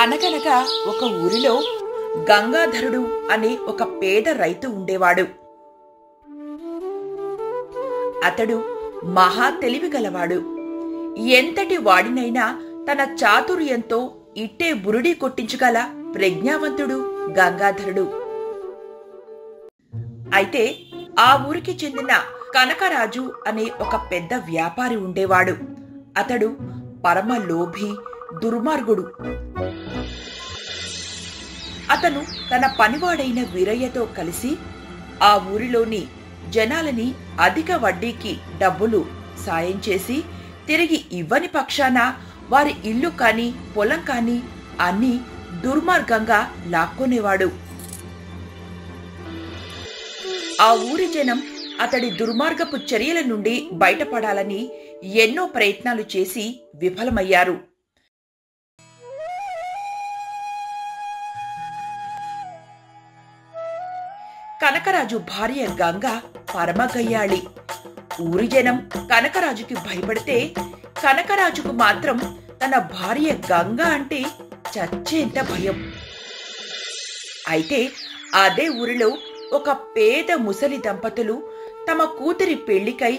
అనగనగా ఒక ఊరిలో గంగాధరుడు అనే ఒక పేద రైతు ఉండేవాడు. అతడు మహా తెలివిగలవాడు. ఎంతటి వాడినైనా తన చాతుర్యంతో ఇట్టే బురుడీ కొట్టించగల ప్రజ్ఞావంతుడు గంగాధరుడు. అయితే ఆ ఊరికి చెందిన కనకరాజు అనే ఒక పెద్ద వ్యాపారి ఉండేవాడు. అతడు పరమ లోభి, దుర్మార్గుడు. అతను తన పనివాడైన వీరయ్యతో కలిసి ఆ ఊరిలోని జనాలని అధిక వడ్డీకి డబ్బులు సాయం చేసి తిరిగి ఇవ్వని పక్షాన వారి ఇల్లు కాని పొలం కాని అన్నీ దుర్మార్గంగా లాక్కొనేవాడు. ఆ ఊరి జనం అతడి దుర్మార్గపు చర్యల నుండి బయటపడాలని ఎన్నో ప్రయత్నాలు చేసి విఫలమయ్యారు. కనకరాజు భార్య గంగ పరమగయ్యాళి. ఊరి జనం కనకరాజుకి భయపడితే కనకరాజుకు మాత్రం తన భార్య గంగ అంటే చచ్చేంత భయం. అయితే అదే ఊరిలో ఒక పేద ముసలి దంపతులు తమ కూతురి పెళ్లికై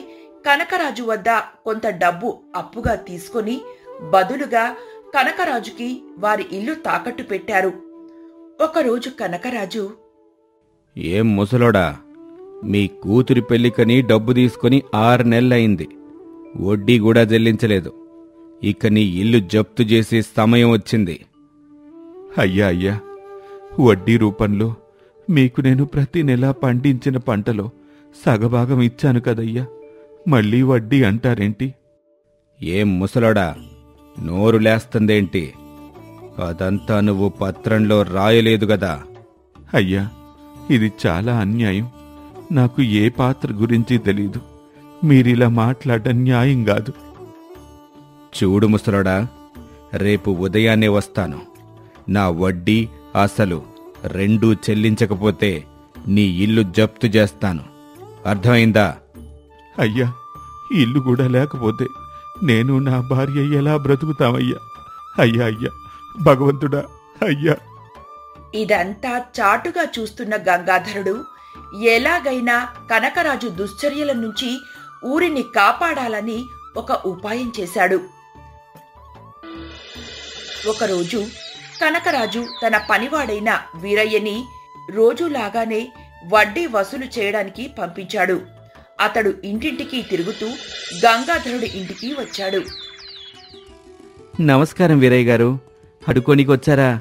కనకరాజు వద్ద కొంత డబ్బు అప్పుగా తీసుకొని బదులుగా కనకరాజుకి వారి ఇల్లు తాకట్టు పెట్టారు. ఒకరోజు కనకరాజు, ఏం ముసలోడా, మీ కూతురి పెళ్లికని డబ్బు తీసుకుని 6 నెలలయింది. వడ్డీ కూడా చెల్లించలేదు. ఇక నీ ఇల్లు జప్తు చేసే సమయం వచ్చింది. అయ్యా అయ్యా, వడ్డీ రూపంలో మీకు నేను ప్రతి నెలా పండించిన పంటలో సగభాగం ఇచ్చాను కదయ్యా, మళ్ళీ వడ్డీ అంటారేంటి? ఏం ముసలోడా, నోరు లేస్తుందేంటి? అదంతా నువ్వు పత్రంలో రాయలేదు గదా. అయ్యా, ఇది చాలా అన్యాయం. నాకు ఏ పాత్ర గురించి తెలీదు. మీరిలా మాట్లాడడం న్యాయం కాదు. చూడు ముసలోడా, రేపు ఉదయాన్నే వస్తాను. నా వడ్డీ అసలు రెండూ చెల్లించకపోతే నీ ఇల్లు జప్తు చేస్తాను. అర్థమైందా? అయ్యా, ఇల్లు కూడా లేకపోతే నేను నా భార్య ఎలా బ్రతుకుతామయ్యా? అయ్యా అయ్యా, భగవంతుడా అయ్యా. ఇదంతా చాటుగా చూస్తున్న గంగాధరుడు ఎలాగైనా కనకరాజు దుశ్చర్యల నుంచి ఊరిని కాపాడాలని ఒక ఉపాయం చేశాడు. ఒకరోజు కనకరాజు తన పనివాడైన వీరయ్యని రోజులాగానే వడ్డీ వసూలు చేయడానికి పంపించాడు. అతడు ఇంటింటికి తిరుగుతూ గంగాధరుడి ఇంటికి వచ్చాడు. నమస్కారం వీరయ్య గారు, అడుకోనికొచ్చారా?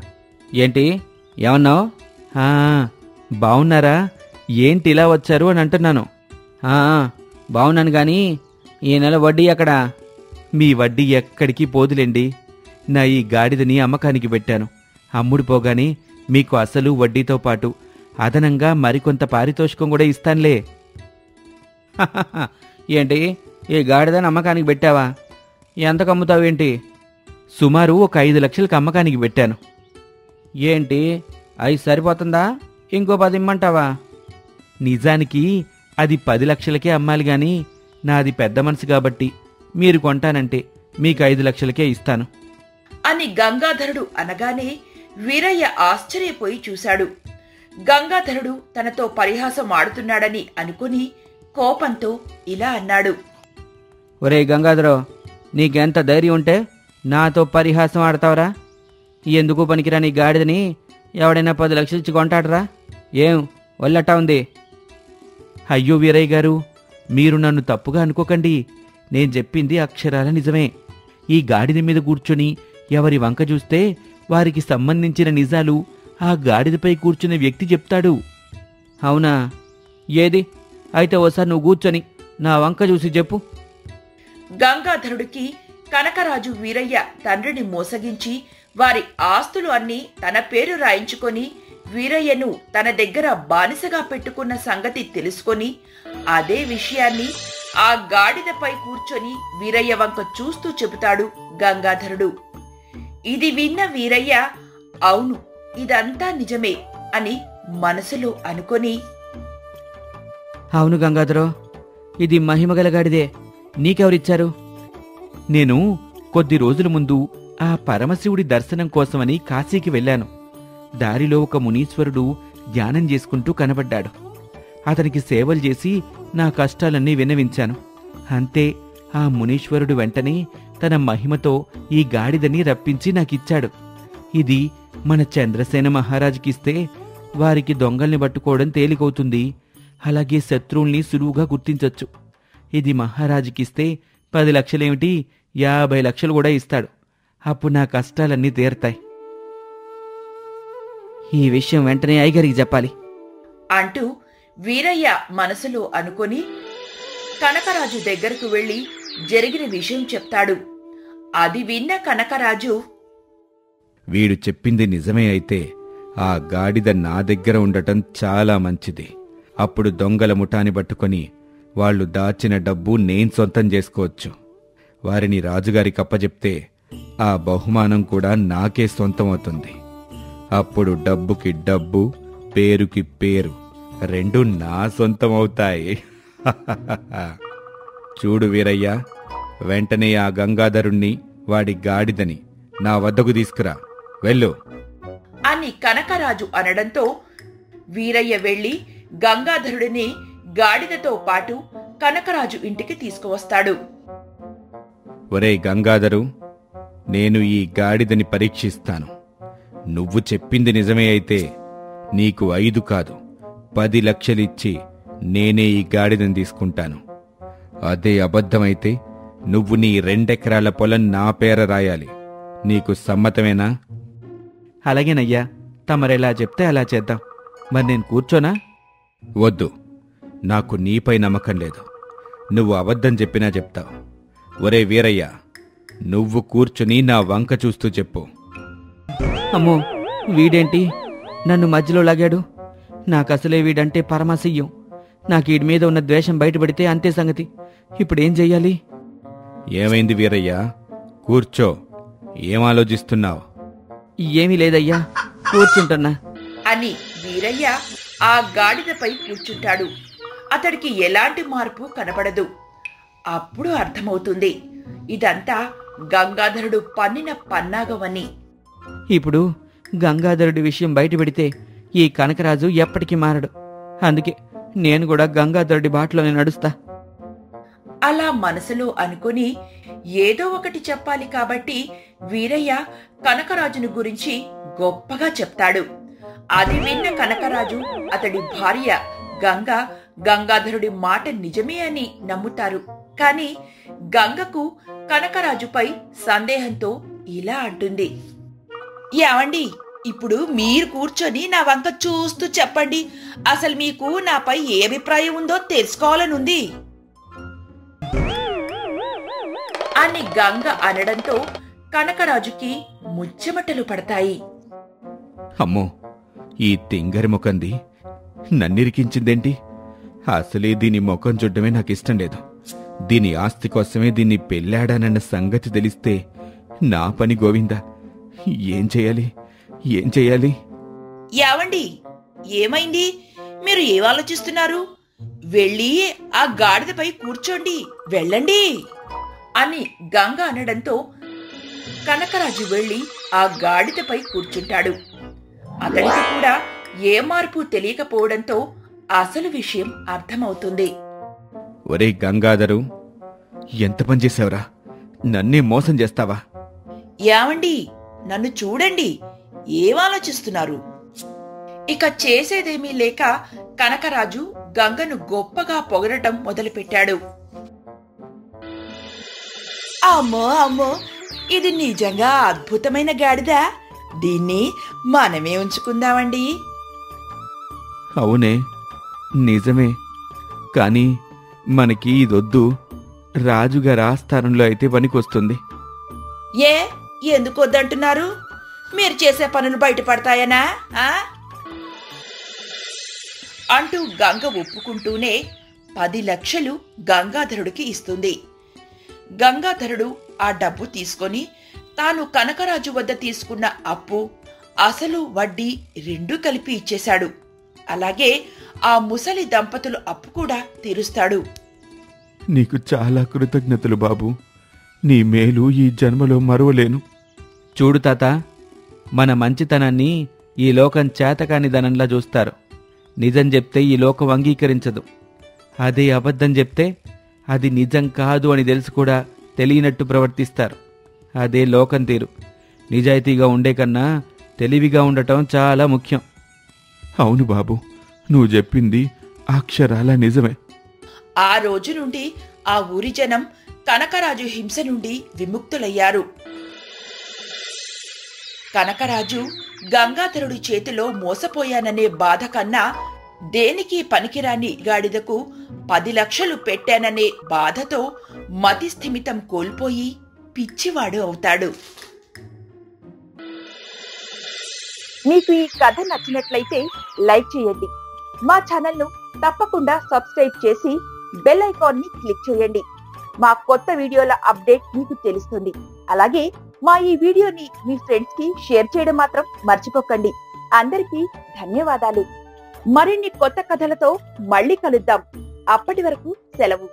ఏంటి ఏమన్నావు? బావున్నారా? ఏంటి ఇలా వచ్చారు అని అంటున్నాను. బావున్నాను గాని ఈ నెల వడ్డీ ఎక్కడా? మీ వడ్డీ ఎక్కడికి పోదులేండి. నా ఈ గాడిదని అమ్మకానికి పెట్టాను. అమ్ముడు పోగానే మీకు అసలు వడ్డీతో పాటు అదనంగా మరికొంత పారితోషికం కూడా ఇస్తానులే. ఏంటి, ఈ గాడిదని అమ్మకానికి పెట్టావా? ఎంతకు అమ్ముతావేంటి? సుమారు ఒక 5 లక్షలకు అమ్మకానికి పెట్టాను. ఏంటి, 5 సరిపోతుందా? ఇంకో 10 ఇమ్మంటావా? నిజానికి అది 10 లక్షలకే అమ్మాలి గాని నాది పెద్ద మనసు కాబట్టి మీరు కొంటానంటే మీకు 5 లక్షలకే ఇస్తాను అని గంగాధరుడు అనగానే వీరయ్య ఆశ్చర్యపోయి చూశాడు. గంగాధరుడు తనతో పరిహాసం ఆడుతున్నాడని అనుకుని కోపంతో ఇలా అన్నాడు. ఒరే గంగాధరో, నీకెంత ధైర్యం ఉంటే నాతో పరిహాసం ఆడతావరా? ఎందుకు పనికిరాని గాడిదని ఎవడైనా 10 లక్షలు ఇచ్చి కొంటాడరా? ఏం వల్లట్టా ఉంది? అయ్యో వీరయ్య గారు, మీరు నన్ను తప్పుగా అనుకోకండి. నేను చెప్పింది అక్షరాల నిజమే. ఈ గాడిద మీద కూర్చొని ఎవరి వంక చూస్తే వారికి సంబంధించిన నిజాలు ఆ గాడిదపై కూర్చునే వ్యక్తి చెప్తాడు. అవునా? ఏది అయితే ఓసారి నువ్వు కూర్చొని నా వంక చూసి చెప్పు. గంగాధరుడికి కనకరాజు వీరయ్య తండ్రిని మోసగించి వారి ఆస్తులు అన్నీ తన పేరు రాయించుకొని వీరయ్యను తన దగ్గర బానిసగా పెట్టుకున్న సంగతి తెలుసుకొని అదే విషయాన్ని ఆ గాడిదపై కూర్చొని వీరయ్య వంక చూస్తూ చెబుతాడు గంగాధరుడు. ఇది విన్న వీరయ్య, అవును ఇదంతా నిజమే అని మనసులో అనుకొని, అవును గంగాధరో, ఇది మహిమగల గాడిదే. నీకెవరిచ్చారు? నేను కొద్ది రోజుల ముందు ఆ పరమశివుడి దర్శనం కోసమని కాశీకి వెళ్ళాను. దారిలో ఒక మునీశ్వరుడు ధ్యానం చేసుకుంటూ కనబడ్డాడు. అతనికి సేవలు చేసి నా కష్టాలన్నీ విన్నవించాను. అంతే, ఆ మునీశ్వరుడు వెంటనే తన మహిమతో ఈ గాడిదని రప్పించి నాకిచ్చాడు. ఇది మన చంద్రసేన మహారాజుకిస్తే వారికి దొంగల్ని పట్టుకోవడం తేలికవుతుంది. అలాగే శత్రువుల్ని సులువుగా గుర్తించొచ్చు. ఇది మహారాజుకిస్తే 10 లక్షలేమిటి, 50 లక్షలు కూడా ఇస్తాడు. అప్పుడు నా కష్టాలన్నీ తీరతాయి. ఈ విషయం వెంటనే అయ్యగారికి చెప్పాలి అంటూ వీరయ్య మనసులో అనుకొని కనకరాజు దగ్గరకు వెళ్లి జరిగిన విషయం చెప్తాడు. అది విన్న కనకరాజు, వీడు చెప్పింది నిజమే అయితే ఆ గాడిద నా దగ్గర ఉండటం చాలా మంచిది. అప్పుడు దొంగల ముఠాని పట్టుకొని వాళ్ళు దాచిన డబ్బు నేను సొంతం చేసుకోవచ్చు. వారిని రాజుగారికి అప్పచెప్తే ఆ బహుమానం కూడా నాకే సొంతమవుతుంది. అప్పుడు డబ్బుకి డబ్బు, పేరుకి పేరు రెండు నా సొంతమవుతాయి. చూడు వీరయ్య, వెంటనే ఆ గంగాధరుణ్ణి, వాడి గాడిదని నా వద్దకు తీసుకురా, వెళ్ళు అని కనకరాజు అనడంతో వీరయ్య వెళ్లి గంగాధరుడిని గాడిదతో పాటు కనకరాజు ఇంటికి తీసుకువస్తాడు. ఒరేయ్ గంగాధరు, నేను ఈ గాడిదని పరీక్షిస్తాను. నువ్వు చెప్పింది నిజమే అయితే నీకు 5 కాదు 10 లక్షలిచ్చి నేనే ఈ గాడిదని తీసుకుంటాను. అదే అబద్ధమైతే నువ్వు నీ 2 ఎకరాల పొలం నా పేర రాయాలి. నీకు సమ్మతమేనా? అలాగేనయ్యా, తమరెలా చెప్తే అలా చేద్దాం. మరి నేను కూర్చోనా? వద్దు, నాకు నీపై నమ్మకం లేదు. నువ్వు అబద్ధం చెప్పినా చెప్తావు. ఒరే వీరయ్య, నువ్వు కూర్చుని నా వంక చూస్తూ చెప్పు. అమ్మో, వీడేంటి నన్ను మధ్యలో లాగాడు? నాకసలే వీడంటే పరమశయ్యం. నాకు వీడి మీద ఉన్న ద్వేషం బయటపడితే అంతే సంగతి. ఇప్పుడేం చెయ్యాలి? ఏమైంది వీరయ్య? కూర్చో. ఏం ఆలోచిస్తున్నావు? ఏమీ లేదయ్యా, కూర్చుంటున్నా అని వీరయ్య ఆ గాడిదపై కూర్చుంటాడు. అతడికి ఎలాంటి మార్పు కనపడదు. అప్పుడు అర్థమవుతుంది ఇదంతా గంగాధరుడు పన్నిన పన్నాగమని. ఇప్పుడు గంగాధరుడి విషయం బయటపెడితే ఈ కనకరాజు ఎప్పటికీ మారడు. అందుకే నేను కూడా గంగాధరుడి బాటలోనే నడుస్తా. అలా మనసులో అనుకుని ఏదో ఒకటి చెప్పాలి కాబట్టి వీరయ్య కనకరాజును గురించి గొప్పగా చెప్తాడు. అది విన్న కనకరాజు, అతడి భార్య గంగ గంగాధరుడి మాట నిజమే అని నమ్ముతారు. కాని గంగకు కనకరాజుపై సందేహంతో ఇలా అంటుంది. ఏమండి, ఇప్పుడు మీరు కూర్చొని నా వంక చూస్తూ చెప్పండి. అసలు మీకు నాపై ఏ అభిప్రాయం ఉందో తెలుసుకోవాలనుంది అని గంగ అనడంతో కనకరాజుకి ముచ్చెమటలు పడతాయి. అమ్మో, ఈ తింగరి ముఖంది నన్నిరికించిందేంటి? అసలే దీని ముఖం చూడ్డమే నాకిష్టం లేదు. దీని ఆస్తి కోసమే దీన్ని పెళ్ళాడానన్న సంగతి తెలిస్తే నా పని గోవిందా. ఏం చెయ్యాలి? ఏం చెయ్యాలి? ఏవండి, ఏమైంది? మీరు ఏం ఆలోచిస్తున్నారు? వెళ్ళి ఆ గాడిదపై కూర్చోండి, వెళ్ళండి అని గంగ అనడంతో కనకరాజు వెళ్లి ఆ గాడిదపై కూర్చుంటాడు. అతడికి కూడా ఏ మార్పు తెలియకపోవడంతో అసలు విషయం అర్థమవుతుంది. ఒరే గంగాధరు, ఎంత పనిచేశావురా? నన్నే మోసం చేస్తావా? ఏమండి, నన్ను చూడండి, ఏం ఆలోచిస్తున్నారు? ఇక చేసేదేమీ లేక కనకరాజు గంగను గొప్పగా పొగడటం మొదలుపెట్టాడు. అమ్మో అమ్మో, ఇది నిజంగా అద్భుతమైన గాడిద. దీన్ని మనమే ఉంచుకుందామండి. అవునే, నిజమే. కాని మనకి ఇదొద్దు. రాజుగారి ఆస్థానంలో అయితే పనికొస్తుంది. ఏ, ఎందుకు వద్దంటున్నారు? మీరు చేసే పనులు బయటపడతాయనా అంటూ గంగ ఒప్పుకుంటూనే 10 లక్షలు గంగాధరుడికి ఇస్తుంది. గంగాధరుడు ఆ డబ్బు తీసుకొని తాను కనకరాజు వద్ద తీసుకున్న అప్పు, అసలు వడ్డీ 2 కలిపి ఇచ్చేశాడు. అలాగే ఆ ముసలి దంపతుల అప్పు కూడా తీరుస్తాడు. నీకు చాలా కృతజ్ఞతలు బాబు. నీ మేలు ఈ జన్మలో మరువలేను. చూడు తాత, మన మంచితనాన్ని ఈ లోకం చేతకాని ధనంలా చూస్తారు. నిజం చెప్తే ఈ లోకం అంగీకరించదు. అదే అబద్ధం చెప్తే అది నిజం కాదు అని తెలిసి కూడా తెలియనట్టు ప్రవర్తిస్తారు. అదే లోకం తీరు. నిజాయితీగా ఉండే కన్నా తెలివిగా ఉండటం చాలా ముఖ్యం. అవును బాబు, నువ్వు చెప్పింది అక్షరాల నిజమే. ఆ రోజు నుండి ఆ ఊరి జనం కనకరాజు హింస నుండి విముక్తులయ్యారు. కనకరాజు గంగాధరుడి చేతిలో మోసపోయాననే బాధ కన్నా దేనికి పనికిరాని గాడిదకు 10 లక్షలు పెట్టాననే బాధతో మతి స్థిమితం కోల్పోయి పిచ్చివాడు అవుతాడు. మీకు ఈ కథ నచ్చినట్లయితే లైక్ చేయండి. మా ఛానల్ను తప్పకుండా సబ్స్క్రైబ్ చేసి బెల్ ఐకాన్ ని క్లిక్ చేయండి. మా కొత్త వీడియోల అప్డేట్ మీకు తెలుస్తుంది. అలాగే మా ఈ వీడియోని మీ ఫ్రెండ్స్ కి షేర్ చేయడం మాత్రం మర్చిపోకండి. అందరికీ ధన్యవాదాలు. మరిన్ని కొత్త కథలతో మళ్ళీ కలుద్దాం. అప్పటి వరకు సెలవు.